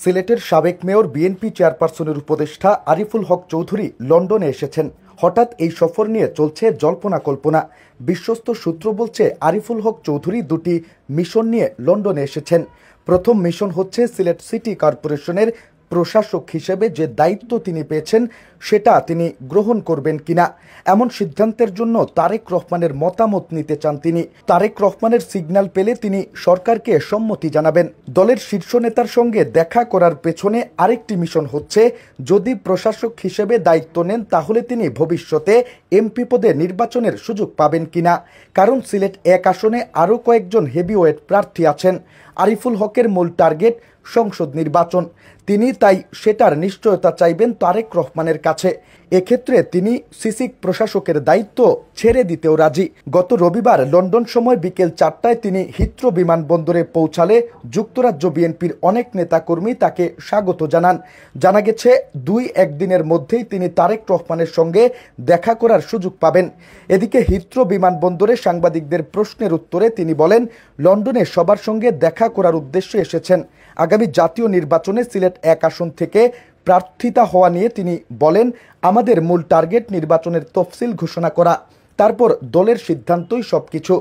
সিলেটের সাবেক mayor BNP চেয়ারপারসনের উপদেষ্টা আরিফুল হক চৌধুরী লন্ডনে এসেছেন। হঠাৎ এই সফর নিয়ে চলছে জল্পনা কল্পনা। বিশ্বস্ত সূত্র বলছে আরিফুল হক চৌধুরী দুটি মিশন নিয়ে লন্ডনে এসেছেন। প্রথম মিশন হচ্ছে সিলেট সিটি কর্পোরেশনের প্রশাসক হিসেবে যে দায়িত্ব তিনি পেয়েছেন সেটা তিনি গ্রহণ করবেন কিনা, এমন সিদ্ধান্তের জন্য তারেক রহমানের মতামত নিতে চান তিনি। তারেক রহমানের সিগন্যাল পেলে তিনি সরকারকে সম্মতি জানাবেন। দলের শীর্ষ নেতার সঙ্গে দেখা করার পেছনে আরেকটি মিশন হচ্ছে, যদি প্রশাসক হিসেবে দায়িত্ব নেন তাহলে তিনি ভবিষ্যতে এমপি পদে নির্বাচনের সুযোগ পাবেন কিনা। কারণ সিলেট এক আসনে আরও কয়েকজন হেভিওয়েট প্রার্থী আছেন। আরিফুল হকের মূল টার্গেট সংসদ নির্বাচন। তিনি তাই সেটার নিশ্চয়তা চাইবেন তারেক রহমানের কাছে। এক্ষেত্রে তিনি সিসিক প্রশাসকের দায়িত্ব ছেড়ে দিতেও রাজি। গত রবিবার লন্ডন সময় বিকেল 4টায় তিনি হিথ্রো বিমানবন্দরে পৌঁছালে যুক্তরাজ্য বিএনপির অনেক নেতাকর্মী তাকে স্বাগত জানান। জানা গেছে 2-1 দিনের মধ্যেই তিনি তারেক রহমানের সঙ্গে দেখা করার সুযোগ পাবেন। এদিকে হিথ্রো বিমানবন্দরে সাংবাদিকদের প্রশ্নের উত্তরে তিনি বলেন, লন্ডনে সবার সঙ্গে দেখা করার উদ্দেশ্যে এসেছেন। আগামী জাতীয় নির্বাচনে সিলেট এক আসন থেকে প্রার্থিতা হওয়া নিয়ে তিনি বলেন, আমাদের মূল টার্গেট নির্বাচনের তফসিল ঘোষণা করা, তারপর দলের সিদ্ধান্তই সবকিছু।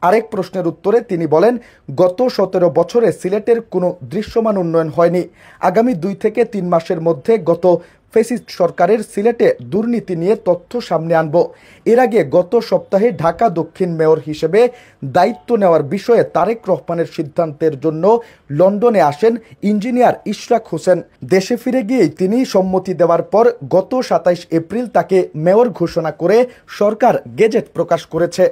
আরেক প্রশ্নের উত্তরে তিনি বলেন, গত 17 বছরে সিলেটের কোনো দৃশ্যমান উন্নয়ন হয়নি। আগামী 2 থেকে 3 মাসের মধ্যে গত ফ্যাসিস্ট সরকারের সিলেটে দুর্নীতি নিয়ে তথ্য সামনে আনব। এর আগে গত সপ্তাহে ঢাকা দক্ষিণ মেয়র হিসেবে দায়িত্ব নেওয়ার বিষয়ে তারেক রহমানের সিদ্ধান্তের জন্য লন্ডনে আসেন ইঞ্জিনিয়ার ইশরাক হোসেন। দেশে ফিরে গিয়েই তিনি সম্মতি দেওয়ার পর গত 27 এপ্রিল তাকে মেয়র ঘোষণা করে সরকার গেজেট প্রকাশ করেছে।